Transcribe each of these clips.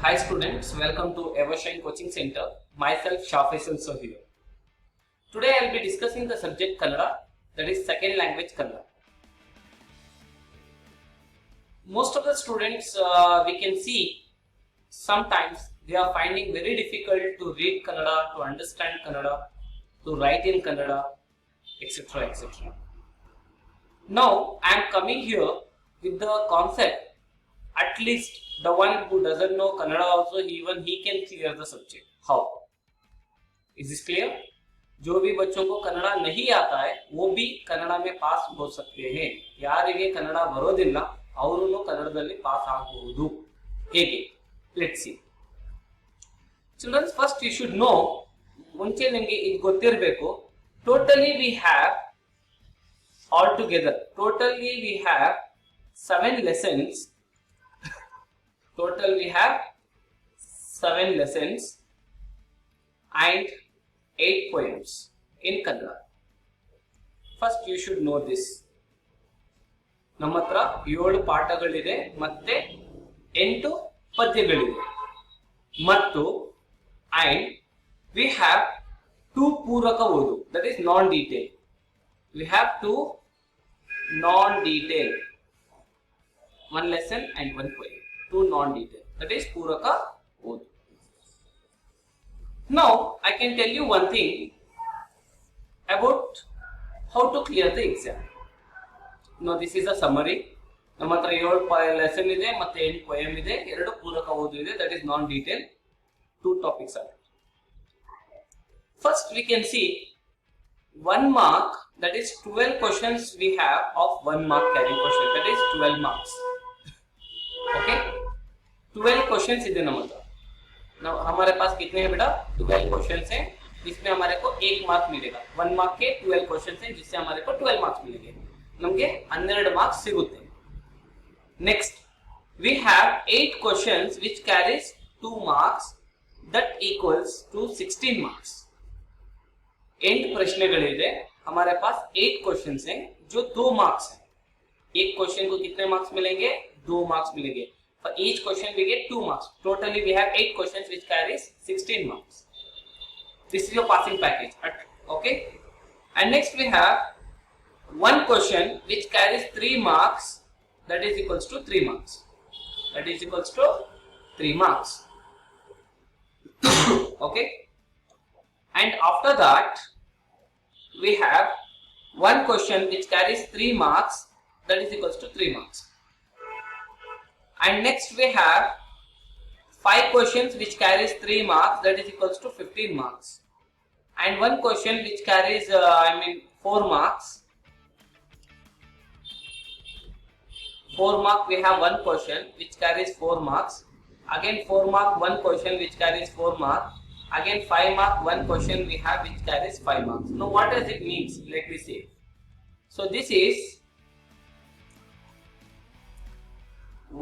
Hi students, welcome to Evershine Coaching Center. Myself Shah Faisal sir here. Today I will be discussing the subject Kannada, that is second language Kannada. Most of the students we can see sometimes they are finding very difficult to read Kannada, to understand Kannada, to write in Kannada, etc. etc. Now I am coming here with the concept. At least the one who doesn't know Kannada also, even he can clear the subject. How? Is this clear? जो भी बच्चों को कन्नड़ नहीं आता है वो भी कन्नड़ में पास हो सकते हैं. ಯಾರಿಗೆ ಕನ್ನಡ ಬರೋದಿಲ್ಲ ಅವರೂ ಕನ್ನಡದಲ್ಲಿ ಪಾಸ್ ಆಗಬಹುದು. ಹೇಗೆ? Let's see. Children, first you should know, ಮುಂಚೆ ನಿಮಗೆ ಇದು ಗೊತ್ತಿರಬೇಕು. Totally we have altogether 7 lessons. Total we have 7 lessons and 8 poems in Kannada. First you should know this. ನಮ್ಮ ಹತ್ರ 7 ಪಾಠಗಳಿದೆ ಮತ್ತೆ 8 ಪದ್ಯಗಳಿದೆ ಮತ್ತು and we have 2 ಪೂರಕ ಓದು, that is non-detail. We have 2 non-detail, 1 lesson and 1 poem. 2 non-detail, that is Puraka Odu. Now I can tell you one thing about how to clear the exam. Now this is a summary. ನಮ್ಮ ಹತ್ರ 7 lesson ಇದೆ ಮತ್ತೆ 8 poem ಇದೆ, 2 ಪೂರಕ ಓದು ಇದೆ, that is non-detail. 2 topics are. First we can see 1 mark, that is 12 questions we have of 1 mark carrying question, that is 12 marks. Okay, 12 questions इधर number. Now हमारे पास कितने हैं बेटा? 12 क्वेश्चंस हैं, जिसमें हमारे को 1 मार्क मिलेगा. 1 मार्क के 12 क्वेश्चंस हैं, जिससे हमारे को 12 मार्क्स मिलेंगे. नಮಗೆ 12 मार्क्स ಸಿಗುತ್ತೆ. Next we have 8 questions which carries 2 marks, that equals to 16 marks. 8 प्रश्नಗಳಿದೆ, हमारे पास 8 क्वेश्चंस हैं जो 2 मार्क्स हैं. एक क्वेश्चन को कितने मार्क्स मिलेंगे? 2 मार्क्स मिलेंगे. For each question we get 2 marks. Totally we have 8 questions which carries 16 marks. This is your passing package. Okay. And next we have 1 question which carries 3 marks, that is equals to 3 marks. That is equals to 3 marks. Okay. And after that we have 1 question which carries 3 marks, that is equals to 3 marks. And next we have 5 questions which carries 3 marks, that is equals to 15 marks. And 1 question which carries 4 marks. 4 mark we have 1 question which carries 4 marks. Again 4 mark 1 question which carries 4 marks. Again 5 mark 1 question we have which carries 5 marks. Now what does it mean? Let me see. So this is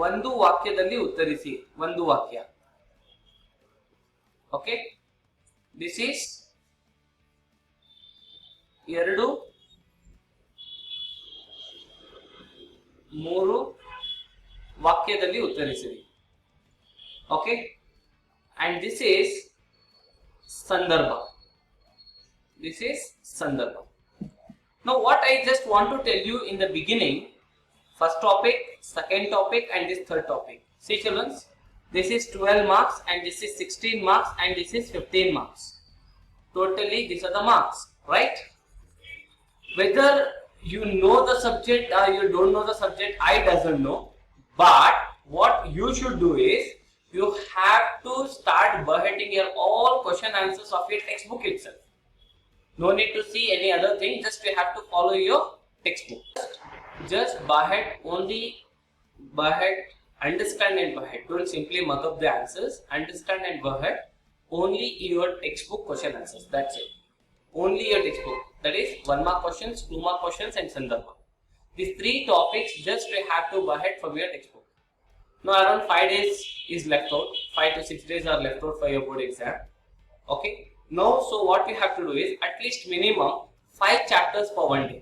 ಒಂದು ವಾಕ್ಯದಲ್ಲಿ ಉತ್ತರಿಸಿ, ಒಂದು ವಾಕ್ಯ. Okay, this is 2 3 ವಾಕ್ಯದಲ್ಲಿ ಉತ್ತರಿಸಿರಿ. Okay, and this is ಸಂದರ್ಭ. This is ಸಂದರ್ಭ. Now what I just want to tell you in the beginning, first topic, second topic and this third topic. See children, this is 12 marks and this is 16 marks and this is 15 marks. Totally these are the marks, right? Whether you know the subject or you don't know the subject, I doesn't know. But what you should do is, you have to start beheading your all question answers of your textbook itself. No need to see any other thing, just you have to follow your textbook. Just behead, only behead, understand and behead. Don't simply mug up the answers. Understand and behead only your textbook question answers. That's it. Only your textbook. That is 1 mark questions, 2 mark questions and sandarbha. These 3 topics just you have to behead from your textbook. Now around 5 days is left out. 5 to 6 days are left out for your board exam. Okay. Now so what you have to do is at least minimum 5 chapters for 1 day.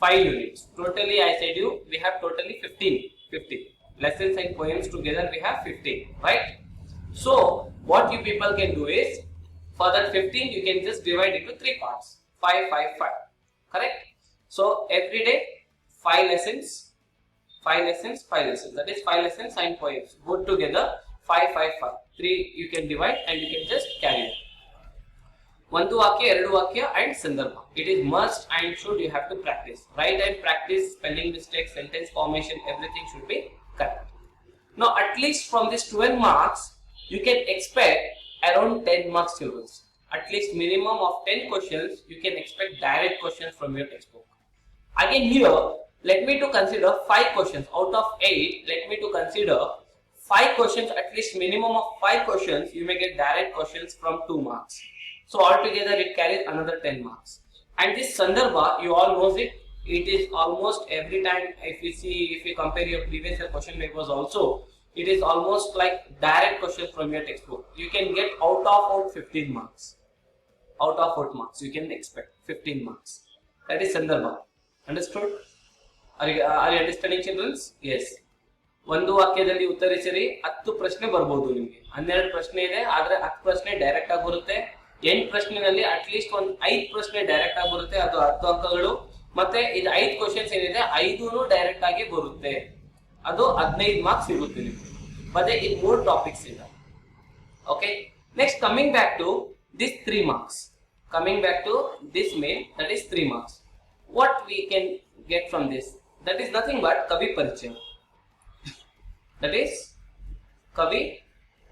5 units. Totally I said you we have totally 15 lessons and poems together we have 15, right? So what you people can do is, for that 15 you can just divide into 3 parts, 5 5 5, correct? So every day 5 lessons, 5 lessons, 5 lessons, that is 5 lessons and poems put together, 5 5 5, 3 you can divide and you can just carry it. ಒಂದು ವಾಕ್ಯ, ಎರಡು ವಾಕ್ಯ and ಸಂದರ್ಭ. It is must and should, you have to practice. Write and practice spelling mistakes, sentence formation, everything should be correct. Now at least from this 12 marks you can expect around 10 marks children. At least minimum of 10 questions you can expect direct questions from your textbook. Again here let me to consider 5 questions out of 8. Let me to consider 5 questions, at least minimum of 5 questions you may get direct questions from 2 marks. So altogether it carries another 10 marks. And this Sandarbha, you all knows it. It is almost every time, if you compare your previous year question papers also, it is almost like direct questions from your textbook. You can get out of 15 marks. Out of 4 marks you can expect 15 marks. That is Sandarbha. Understood? Are you understanding children? Yes. ಒಂದು ವಾಕ್ಯದಲ್ಲಿ ಉತ್ತರಿಸಿರಿ 10 ಪ್ರಶ್ನೆ ಬರಬಹುದು ನಿಮಗೆ. 12 ಪ್ರಶ್ನೆ ಇದೆ, ಆದ್ರೆ 10 ಪ್ರಶ್ನೆ direct ಆಗಿ ಬರುತ್ತೆ. 8 ಪ್ರಶ್ನೆನಲ್ಲಿ ಅಟ್ ಲೀಸ್ಟ್ ಒಂದು 5 ಪ್ರಶ್ನೆ ಡೈರೆಕ್ಟ್ ಆಗಿ ಬರುತ್ತೆ, ಅದು 10 ಅಂಕಗಳು. ಮತ್ತೆ ಇದು 5 ಕ್ವೆಶ್ಚನ್ಸ್ ಏನಿದೆ 5ನು ಡೈರೆಕ್ಟ್ ಆಗಿ ಬರುತ್ತೆ, ಅದು 15 ಮಾರ್ಕ್ಸ್ ಸಿಗುತ್ತೆ ನಿಮಗೆ. ಮತ್ತೆ ಇದು 3 ಟಾಪಿಕ್ಸ್ ಇದೆ. Okay, next coming back to this 3 marks, coming back to this main, that is 3 marks. What we can get from this? That is nothing but Kavi Parichaya. That is Kavi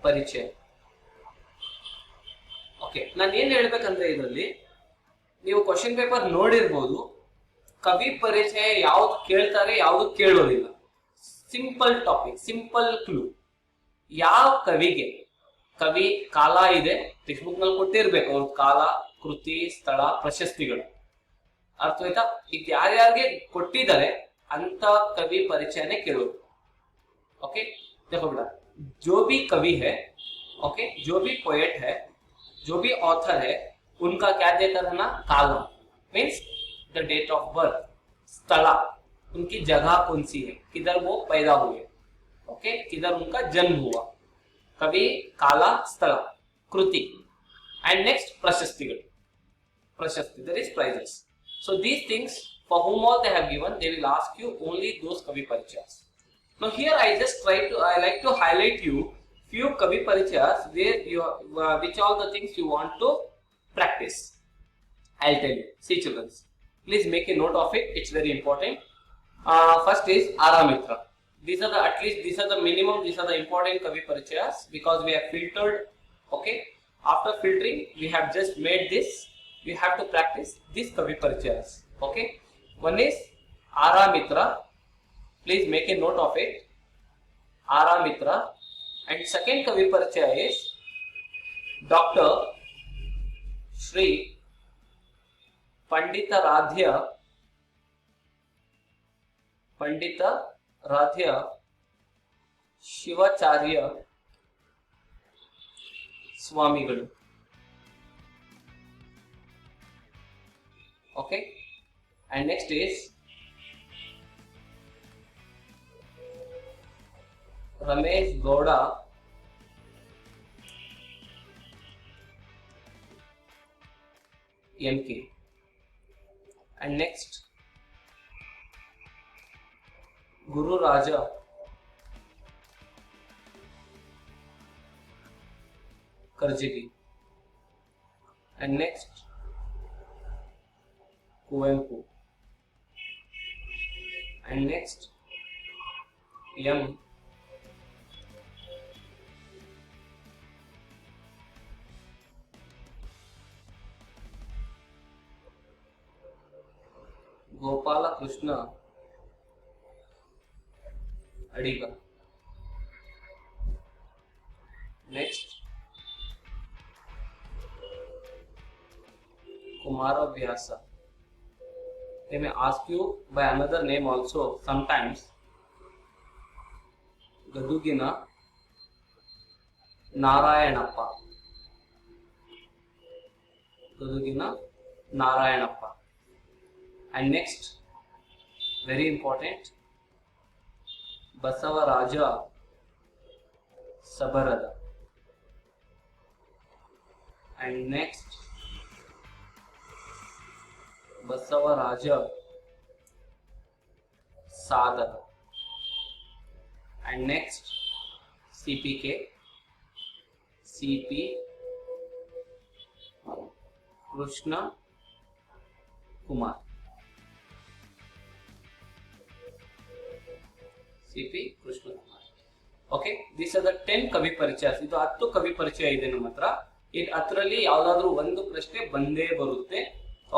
Parichaya. Okay, ನಾನು ಏನು ಹೇಳ್ಬೇಕಂದ್ರೆ ಇದರಲ್ಲಿ ನೀವು question paper ನೋಡಿರ್ಬೋದು, ಕವಿ ಪರಿಚಯ ಯಾವ್ದು ಕೇಳ್ತಾರೆ ಯಾವ್ದು ಕೇಳೋದಿಲ್ಲ. Simple topic, simple clue. ಯಾವ ಕವಿಗೆ ಕವಿ ಕಾಲ ಇದೆ ಟೆಕ್ಸ್ಟ್ ಬುಕ್ ನಲ್ಲಿ ಕೊಟ್ಟಿರ್ಬೇಕು, ಅವ್ರ ಕಾಲ, ಕೃತಿ, ಸ್ಥಳ, ಪ್ರಶಸ್ತಿಗಳು. ಅರ್ಥ ಆಯ್ತಾ? ಇದು ಯಾರ್ಯಾರಿಗೆ ಕೊಟ್ಟಿದ್ದಾರೆ ಅಂತ ಕವಿ ಪರಿಚಯನೇ ಕೇಳೋದು. ओके, देखो बेटा, जो भी कवि है, ओके, जो भी पोएट है, जो भी ऑथर है, उनका क्या देता था ना, काला means the date of birth, स्थला, उनकी जगह कौन सी है, किधर वो पैदा हुए, ओके, किधर उनका जन्म हुआ. कवि, काला, स्थला, कृति, and next प्रशस्तिகள், प्रशस्ति, that is prizes. So these things, for whom all they have given, they will ask you only those kavi parichayas. Now here I like to highlight you few Kavi Parichayas where you which all the things you want to practice. I'll tell you. See children, please make a note of it. It's very important. First is Aramitra. These are the minimum. These are the important Kavi Parichayas because we have filtered. Okay. After filtering, we have just made this. We have to practice these Kavi Parichayas. Okay. One is Aramitra. Please make a note of it. Aramitra. And second Kavi Parichaya is Dr. Shri Pandita Radhya Shivacharya Swamigalu. Okay. And next is Ramesh Gowda MK. And next Guru Raja Karjagi. And next Kuvempu. And next M. Gopala Krishna Adiga. Next Kumara Vyasa. They may ask you by another name also sometimes. Gadugina Narayanappa. Gadugina Narayanappa. And next, very important, Basavaraja Sabarada. and next Basavaraja Sadara, and next CPK CP Krishna Kumar, CP Krishna Kumar. Okay, these are the 10 ಕವಿ ಪರಿಚಯ. ಇದು 10 ಕವಿ ಪರಿಚಯ ಇದೆ ನಮ್ಮ ಹತ್ರ. ಇದು 10ರಲ್ಲಿ ಯಾವ್ದಾದ್ರು ಒಂದು ಪ್ರಶ್ನೆ ಬಂದೇ ಬರುತ್ತೆ.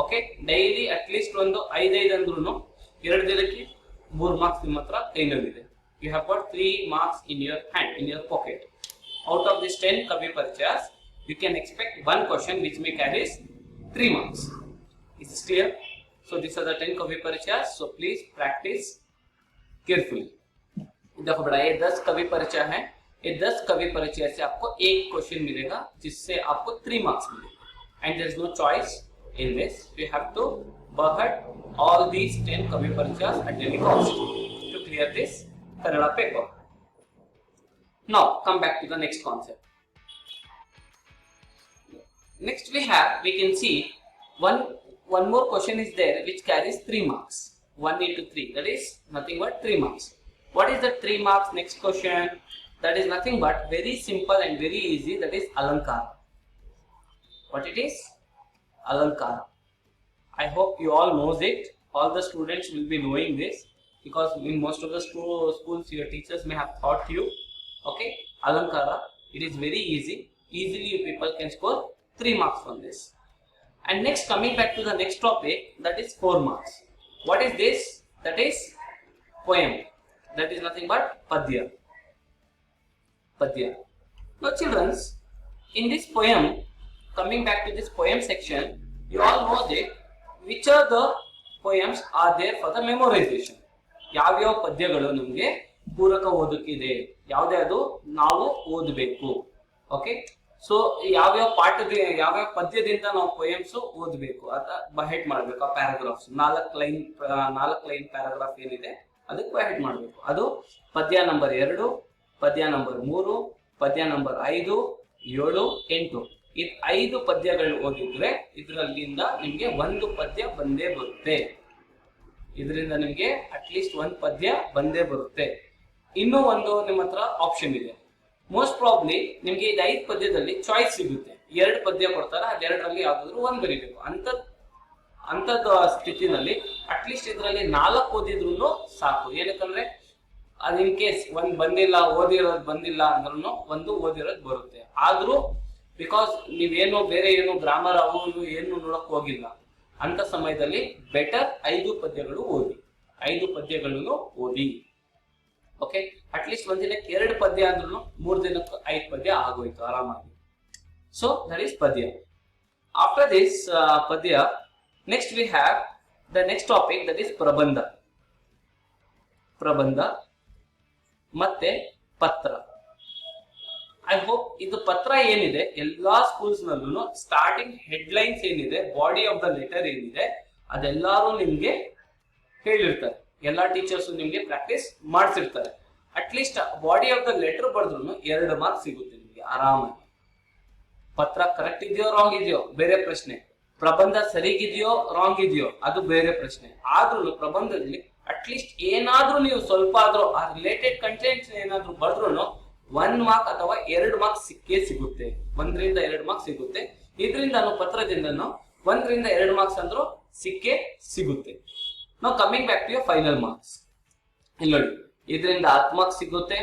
ಓಕೆ, ಡೈಲಿ ಅಟ್ ಲೀಸ್ಟ್ ಒಂದು 5 ಅಂದ್ರೂ 2 ದಿನಕ್ಕೆ 3 ಮಾರ್ಕ್ಸ್ ನಿಮ್ಮ ಹತ್ರ ಕೈನಲ್ಲಿದೆ. You have got 3 marks in your hand, in your pocket. Out of these 10 kavi parichyas, you can expect one question which may carries 3 marks. Is this clear? So these are the 10 kavi parichyas. So please practice carefully. देखो बेटा, ये 10 कवि परिचय है. ये 10 कवि परिचय से आपको एक क्वेश्चन मिलेगा जिससे आपको 3 मार्क्स मिलेगा. And there is no choice in this. You have to buffet all these 10 kavi parichas at any cost to clear this Kannada paper. Now come back to the next concept. Next we can see one more question is there which carries 3 marks. 1 into 3, that is nothing but 3 marks. What is the 3 marks next question? That is nothing but very simple and very easy, that is Alankara. What it is? Alankara. I hope you all knows it. All the students will be knowing this because in most of the schools your teachers may have taught you. Okay, Alankara, it is very easy. Easily you people can score 3 marks from this. And next, coming back to the next topic, that is 4 marks. What is this? That is poem. That is nothing but Padya. Padya. Now children, in this poem, coming back to this poem section, you all know that which are the poems are there for the memorization. ಯಾವ್ಯಾವ ಪದ್ಯಗಳು ನಮಗೆ ಪೂರಕ ಓದಕ್ಕಿದೆ, ಯಾವುದೇ ಅದು ನಾವು ಓದಬೇಕು. Okay, so ಯಾವ್ಯಾವ ಪದ್ಯದಿಂದ ನಾವು ಪೊಯಮ್ಸ್ ಓದಬೇಕು ಅಂತ ಬಹೆಟ್ ಮಾಡಬೇಕು. ಆ ಪ್ಯಾರಾಗ್ರಾಫ್ಸ್ 4 ಲೈನ್ ಪ್ಯಾರಾಗ್ರಾಫ್ ಏನಿದೆ ಅದಕ್ಕೆ ಬಹೆಟ್ ಮಾಡಬೇಕು. ಅದು ಪದ್ಯ ನಂಬರ್ 2, ಪದ್ಯ ನಂಬರ್ 3, ಪದ್ಯ ನಂಬರ್ 5, 7, 8. ಈ 5 ಪದ್ಯಗಳು ಓದಿದ್ರೆ ಇದರಲ್ಲಿಂದ ನಿಮ್ಗೆ ಒಂದು ಪದ್ಯ ಬಂದೇ ಬರುತ್ತೆ. ಇದರಿಂದ ನಿಮ್ಗೆ ಅಟ್ಲೀಸ್ಟ್ ಒಂದು ಪದ್ಯ ಬಂದೇ ಬರುತ್ತೆ. ಇನ್ನೂ ಒಂದು ನಿಮ್ಮ ಹತ್ರ ಆಪ್ಷನ್ ಇದೆ. ಮೋಸ್ಟ್ ಪ್ರಾಬ್ಲಿ ನಿಮ್ಗೆ ಇದು 5 ಪದ್ಯದಲ್ಲಿ ಚಾಯ್ಸ್ ಸಿಗುತ್ತೆ. 2 ಪದ್ಯ ಕೊಡ್ತಾರೆ, ಅದೆರಡರಲ್ಲಿ ಯಾವ್ದಾದ್ರು ಒಂದು ಬರೀಬೇಕು. ಅಂತದ್ದು ಸ್ಥಿತಿನಲ್ಲಿ ಅಟ್ಲೀಸ್ಟ್ ಇದರಲ್ಲಿ 4 ಓದಿದ್ರು ಸಾಕು. ಏನಕ್ಕಂದ್ರೆ ಅದು ಇನ್ ಕೇಸ್ ಒಂದು ಬಂದಿಲ್ಲ, ಓದಿರೋದು ಬಂದಿಲ್ಲ ಅಂದ್ರೂ ಒಂದು ಓದಿರೋದು ಬರುತ್ತೆ. ಆದ್ರೂ ಬಿಕಾಸ್ ನೀವೇನು ಬೇರೆ ಏನು ಗ್ರಾಮರ್ ಅವು ಏನು ನೋಡಕ್ ಹೋಗಿಲ್ಲ ಅಂತ ಸಮಯದಲ್ಲಿ ಬೆಟರ್ 5 ಪದ್ಯಗಳು ಓದಿ. 5 ಪದ್ಯಗಳನ್ನು ಓದಿ. ಓಕೆ, ಅಟ್ಲೀಸ್ಟ್ ಒಂದ್ ದಿನಕ್ಕೆ 2 ಪದ್ಯ ಅಂದ್ರೂ 3 ದಿನಕ್ಕೆ 5 ಪದ್ಯ ಆಗೋಯ್ತು ಆರಾಮಾಗಿ. ಸೊ ದಟ್ ಈಸ್ ಪದ್ಯ. ಆಫ್ಟರ್ ದಿಸ್ ಪದ್ಯ, next we have the next topic, that is ಪ್ರಬಂಧ. ಪ್ರಬಂಧ ಮತ್ತೆ ಪತ್ರ. ಐ ಹೋಪ್ ಇದು ಪತ್ರ ಏನಿದೆ ಎಲ್ಲಾ ಸ್ಕೂಲ್ಸ್ ನಲ್ಲೂ ಸ್ಟಾರ್ಟಿಂಗ್ ಹೆಡ್ಲೈನ್ಸ್ ಏನಿದೆ, ಬಾಡಿ ಆಫ್ ದ ಲೆಟರ್ ಏನಿದೆ ಅದೆಲ್ಲಾರು ನಿಮ್ಗೆ ಹೇಳಿರ್ತಾರೆ. ಎಲ್ಲಾ ಟೀಚರ್ಸ್ ನಿಮ್ಗೆ ಪ್ರಾಕ್ಟೀಸ್ ಮಾಡಿಸಿರ್ತಾರೆ. At least body of the letter ಬರೆದ್ರು 2 ಮಾರ್ಕ್ಸ್ ಸಿಗುತ್ತೆ ನಿಮ್ಗೆ ಆರಾಮಾಗಿ. ಪತ್ರ ಕರೆಕ್ಟ್ ಇದೆಯೋ ರಾಂಗ್ ಇದೆಯೋ ಬೇರೆ ಪ್ರಶ್ನೆ, ಪ್ರಬಂಧ ಸರಿಗಿದೆಯೋ ರಾಂಗ್ ಇದೆಯೋ ಅದು ಬೇರೆ ಪ್ರಶ್ನೆ. ಆದ್ರೂ ಪ್ರಬಂಧದಲ್ಲಿ ಅಟ್ಲೀಸ್ಟ್ ಏನಾದ್ರೂ ನೀವು ಸ್ವಲ್ಪ ಆದ್ರೂ ಆ ರಿಲೇಟೆಡ್ ಕಂಟೆಂಟ್ಸ್ ಏನಾದ್ರೂ ಬರೆದ್ರು 1 ಮಾರ್ಕ್ ಅಥವಾ 2 ಮಾರ್ಕ್ಸ್ ಸಿಕ್ಕೇ ಸಿಗುತ್ತೆ. 1 ರಿಂದ 2 ಮಾರ್ಕ್ಸ್ ಸಿಗುತ್ತೆ. ಇದರಿಂದ ಪತ್ರದಿಂದ 1 ರಿಂದ 2 ಮಾರ್ಕ್ಸ್ ಅಂದ್ರೂ ಸಿಕ್ಕೇ ಸಿಗುತ್ತೆ. ನಾವು coming back to your final marks. ಇಲ್ಲಿ ನೋಡಿ, ಇದರಿಂದ 10 ಮಾರ್ಕ್ಸ್ ಸಿಗುತ್ತೆ,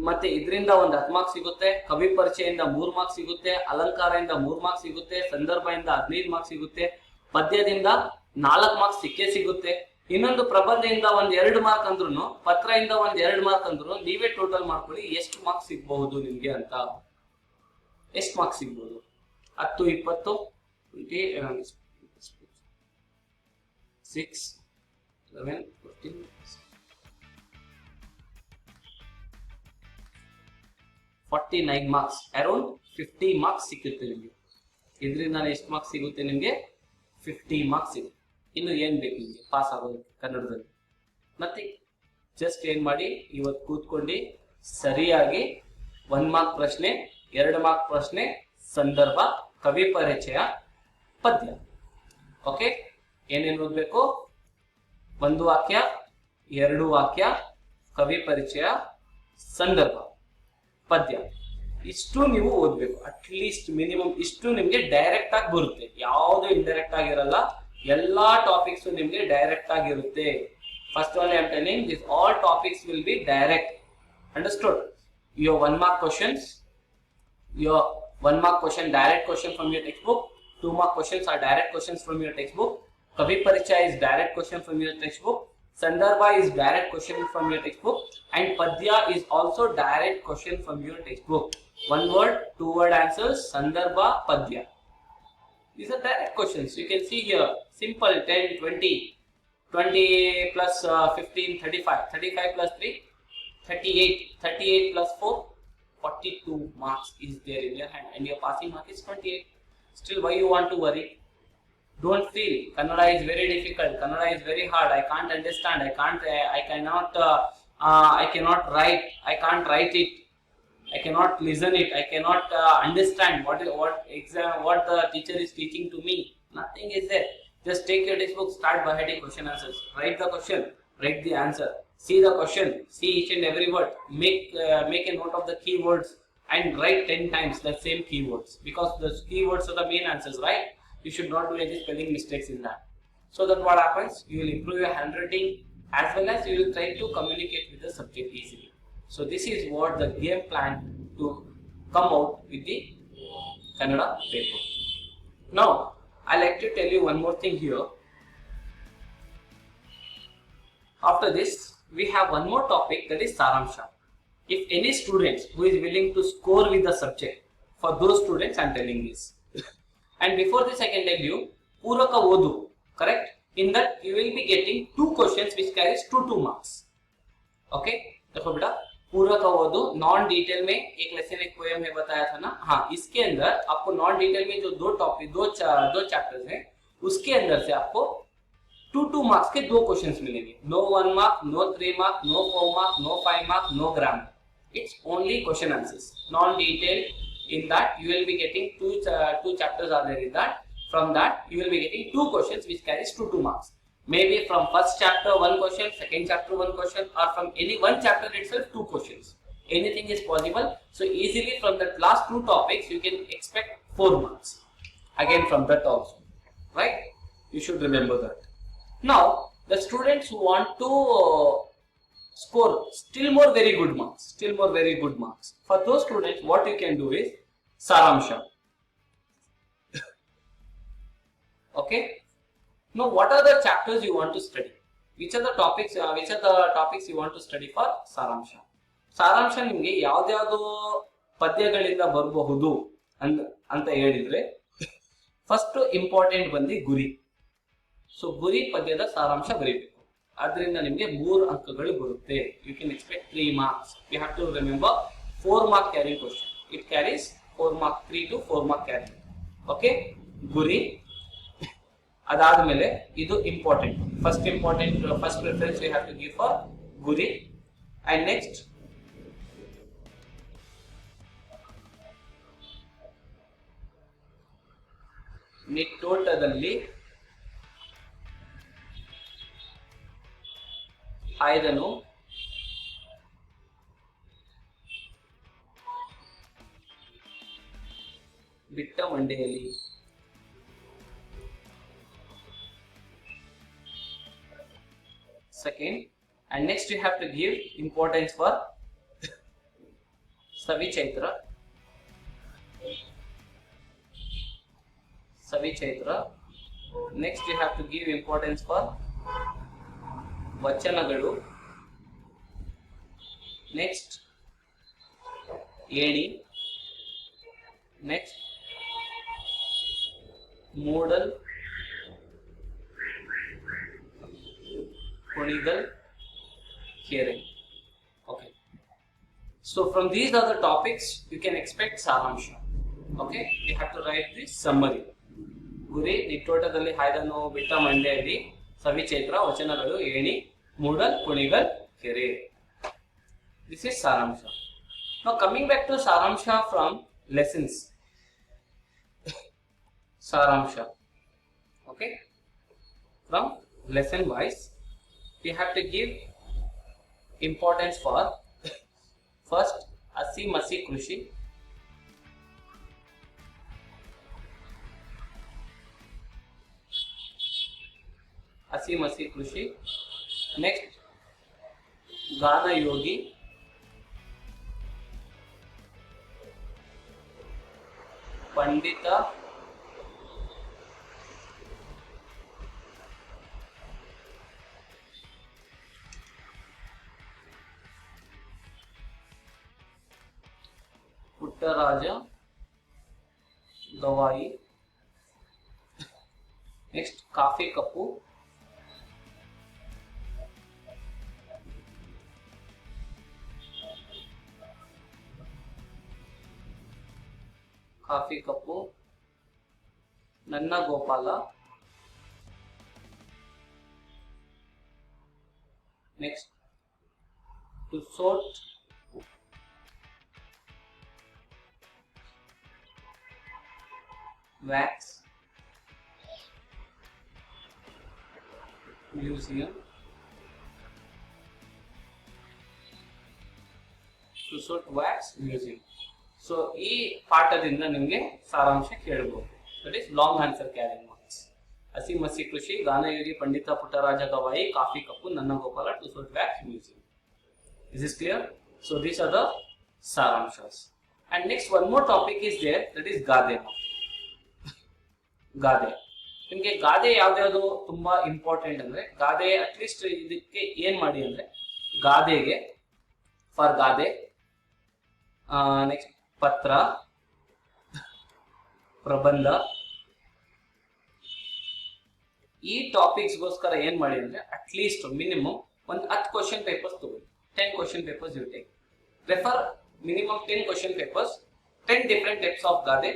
ಮತ್ತೆ ಇದರಿಂದ ಒಂದು 10 ಮಾರ್ಕ್ಸ್ ಸಿಗುತ್ತೆ, ಕವಿ ಪರಿಚಯದಿಂದ 3 ಮಾರ್ಕ್ಸ್ ಸಿಗುತ್ತೆ, ಅಲಂಕಾರದಿಂದ 3 ಮಾರ್ಕ್ಸ್ ಸಿಗುತ್ತೆ, ಸಂದರ್ಭದಿಂದ 15 ಮಾರ್ಕ್ಸ್ ಸಿಗುತ್ತೆ, ಪದ್ಯದಿಂದ 4 ಮಾರ್ಕ್ಸ್ ಸಿಕ್ಕೇ ಸಿಗುತ್ತೆ. ಇನ್ನೊಂದು ಪ್ರಬಂಧದಿಂದ 1-2 ಮಾರ್ಕ್ ಅಂದ್ರೂ, ಪತ್ರದಿಂದ 1-2 ಮಾರ್ಕ್ ಅಂದ್ರು ನೀವೇ ಟೋಟಲ್ ಮಾಡ್ಕೊಳ್ಳಿ ಎಷ್ಟು ಮಾರ್ಕ್ಸ್ ಸಿಗಬಹುದು ನಿಮ್ಗೆ ಅಂತ. ಎಷ್ಟು ಮಾರ್ಕ್ಸ್ ಸಿಗ್ಬಹುದು? 10, 20, 6, 11, 14, 49 ಮಾರ್ಕ್ಸ್, ಅರೌಂಡ್ 50 ಮಾರ್ಕ್ಸ್ ಸಿಗುತ್ತೆ ನಿಮ್ಗೆ. ಇದರಿಂದ ಎಷ್ಟು ಮಾರ್ಕ್ಸ್ ಸಿಗುತ್ತೆ ನಿಮ್ಗೆ? 50 ಮಾರ್ಕ್ಸ್ ಸಿಗುತ್ತೆ. ಇನ್ನು ಏನ್ ಬೇಕು ನಿಮ್ಗೆ ಪಾಸ್ ಆಗೋದಕ್ಕೆ ಕನ್ನಡದಲ್ಲಿ? ಮತ್ತೆ ಜಸ್ಟ್ ಏನ್ ಮಾಡಿ, ಇವತ್ತು ಕೂತ್ಕೊಂಡು ಸರಿಯಾಗಿ 1 ಮಾರ್ಕ್ ಪ್ರಶ್ನೆ, 2 ಮಾರ್ಕ್ ಪ್ರಶ್ನೆ, ಸಂದರ್ಭ ಕವಿ ಪರಿಚಯ ಪದ್ಯ. ಓಕೆ, ಏನೇನು ಓದಬೇಕು? ಒಂದು ವಾಕ್ಯ, ಎರಡು ವಾಕ್ಯ, ಕವಿ ಪರಿಚಯ, ಸಂದರ್ಭ, ಪದ್ಯ. ಇಷ್ಟು ನೀವು ಓದ್ಬೇಕು. ಅಟ್ಲೀಸ್ಟ್ ಮಿನಿಮಮ್ ಇಷ್ಟು ನಿಮ್ಗೆ ಡೈರೆಕ್ಟ್ ಆಗಿ ಬರುತ್ತೆ, ಯಾವುದು ಇಂಡೈರೆಕ್ಟ್ ಆಗಿರಲ್ಲ. ಎಲ್ಲಾ ಟಾಪಿಕ್ಸ್ ನಿಮ್ಗೆ ಡೈರೆಕ್ಟ್ ಆಗಿರುತ್ತೆ. First one I am telling this all topics will be direct. Understood? Your 1 mark questions, your 1 mark question direct question from your textbook, 2 mark questions are direct questions from your textbook, Kavi Parichaya is direct question from your textbook, Sandarbha is direct question from your textbook, and Padya is also direct question from your textbook. One word, two word answers, Sandarbha, Padya. These are direct questions. You can see here, simple 10, 20, 20 plus 15, 35, 35 plus 3, 38, 38 plus 4, 42 marks is there in your hand, and your passing mark is 28. Still, why you want to worry? Don't feel Kannada is very difficult, Kannada is very hard, I can't understand, I cannot write, I can't write it, I cannot listen it, I cannot understand what the teacher is teaching to me. Nothing is there. Just take your textbook, start beheading question answers, write the question, write the answer, see the question, see each and every word, make a note of the keywords and write 10 times the same keywords, because the keywords are the main answers, right? You should not do any spelling mistakes in that. So that what happens, you will improve your handwriting as well as you will try to communicate with the subject easily. So this is what the game plan to come out with the Kannada paper. Now I like to tell you one more thing here. After this, we have one more topic, that is Saramsha. If any students who is willing to score with the subject, for those students I am telling this. And before this I can tell you, Puraka Odu, correct? In that you will be getting 2 questions which carries 2 marks. Okay? देखो बेटा, पूरक ओदू non detail में एक lesson एक poem में बताया था ना. हाँ, इसके अंदर आपको नॉन डिटेल में जो दो चैप्टर्स हैं, उसके अंदर से आपको 2 marks के 2 क्वेश्चंस मिलेंगे. No 1 mark, no 3 mark, no 4 mark, no 5 mark, no grammar. It's only question answers. Non detail, in that you will be getting two chapters are there in that. From that you will be getting 2 questions which carries 2 marks. Maybe from first chapter 1 question, second chapter 1 question, or from any one chapter itself 2 questions. Anything is possible. So easily from the last 2 topics you can expect 4 marks. Again from that also, right? You should remember that. Now the students who want to score still more very good marks, for those students what you can do is Saramsha. Okay, now what are the chapters you want to study? Which are the topics you want to study for Saramsha? Saramsha ನಿಮಗೆ ಯಾವ್ದು ಪದ್ಯಗಳಿಂದ ಬರಬಹುದು ಅಂತ ಹೇಳಿದ್ರೆ, first important ಬಂದು ಗುರಿ. So ಗುರಿ ಪದ್ಯದ ಸಾರಾಂಶ ಬರೀಬೇಕು. ಅದರಿಂದ ನಿಮಗೆ 3 ಅಂಕಗಳು ಬರುತ್ತೆ. You can expect 3 marks. You have to remember 4 mark carrying question. It carries 4 mark, 3 to 4 mark carrying. Okay, ಗುರಿ. ಅದಾದ್ಮೇಲೆ ಇದು important, first preference you have to give for ಗುರಿ. ಅಂಡ್ ನೆಕ್ಸ್ಟ್ ನಿಟ್ಟೋಟದಲ್ಲಿ ಆಯ್ದನು ಬಿಟ್ಟ ಮಂಡೆಯಲ್ಲಿ. Second, and next you have to give importance for Savi Chaitra. Next you have to give importance for Vachanagalu. Next Eni. Next Moodal, Kunigal, Hearing. Okay, so from these are the topics you can expect Saramsha. Okay, you have to write this summary. ಗುರಿ, ನಿಟ್ಟೋಟದಲ್ಲಿ ಹಾಯ್ದನು, ಬಿಟ್ಟ ಮಂಡೆಯಲ್ಲಿ, ಸವಿ ಚೈತ್ರ, ವಚನಗಳು, ಏಣಿ, ಮೂಡಲ್, ಕುಣಿಗಲ್, ಕೆರೆ. This is Saramsha. Now coming back to Saramsha from lessons. saramsha. Okay, from lesson wise we have to give importance for first Asi Masi Krushi, Asi Masi Krushi. Next, Gana Yogi, Pandita Puttaraja Gawai. Next, Kafi Kapu, Kafi Kapu, Nanna Gopala. Next, Tusot Wax Museum, Tusot Wax Museum. So ಈ ಪಾಠದಿಂದ ನಿಮಗೆ ಸಾರಾಂಶ ಕೇಳಬಹುದು. That is long answer carrying marks. ಹಸಿ ಮಸಿ ಕೃಷಿ, ಗಾನಯೋಗಿ, Pandit Puttaraj Gavai, coffee cup, ನನ್ನ Gopala, Tussauds wax museum. Is this clear? So these are the saramshas. And next one more topic is there, that is ಗಾದೆ. ಗಾದೆ ನಿಮಗೆ ಗಾದೆ ಯಾವ್ದು ತುಂಬಾ ಇಂಪಾರ್ಟೆಂಟ್ ಅಂದ್ರೆ, ಗಾದೆ ಅಟ್ಲೀಸ್ಟ್ ಇದಕ್ಕೆ ಏನ್ ಮಾಡಿ ಅಂದ್ರೆ, ಗಾದೆಗೆ ಫಾರ್ ಗಾದೆ, ನೆಕ್ಸ್ಟ್ ಪತ್ರ, ಪ್ರಬಂಧ, ಈ ಟಾಪಿಕ್ಸ್ ಗೋಸ್ಕರ ಏನ್ ಮಾಡಿ ಅಂದ್ರೆ ಅಟ್ಲೀಸ್ಟ್ ಮಿನಿಮಮ್ ಒಂದು 10 ಕ್ವಶನ್ ಪೇಪರ್ಸ್ ತಗೊಳ್ಳಿ. 10 question papers you take. Refer minimum 10 question papers, 10 different types of gade,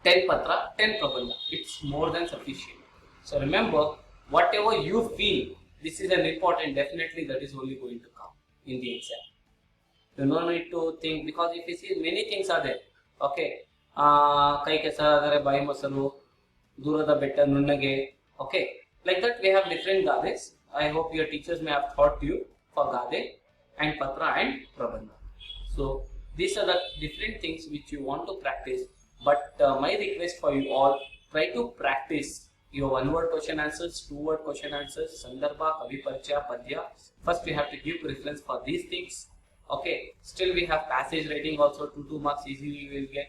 10 patra, 10 prabandha. It's more than sufficient. So remember, whatever you feel, this is an important, definitely that is only going to come in the exam. You don't need to think, because if you see many things are there. Okay, kai kesaragare bai masaru, durada betta nunnage. Okay, like that we have different gades. I hope your teachers may have taught you for gade and patra and prabandha. So these are the different things which you want to practice, but my request for you all, try to practice your one word question answers, two word question answers, sandarbha, kavi parichaya, padya. First we have to give preference for these things. Okay, still we have passage rating also, 2 marks easily you will get.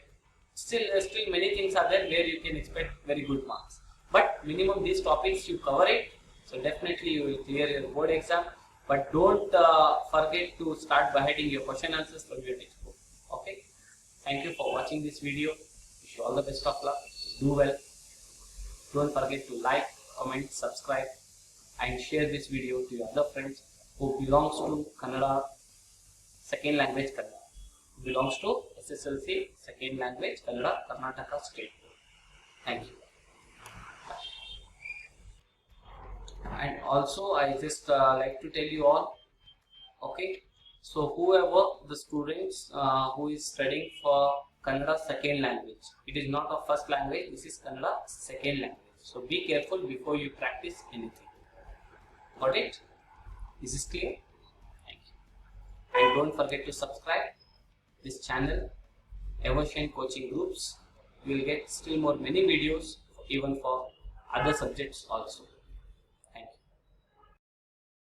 Still many things are there where you can expect very good marks, but minimum these topics you cover it, so definitely you will clear your board exam. But don't forget to start beheading your question answers from your textbook. Okay, thank you for watching this video. Wish you all the best of luck. Do well. Don't forget to like, comment, subscribe and share this video to your other friends who belongs to Kannada second language Kannada, belongs to SSLC second language Kannada, Karnataka state. Thank you. And also I just like to tell you all, okay, so whoever the students who is studying for Kannada second language, it is not a first language, this is Kannada second language, so be careful before you practice anything. Got it? Is this clear? Thank you. And don't forget to subscribe this channel, Evershan Coaching Groups. You will get still more many videos even for other subjects also.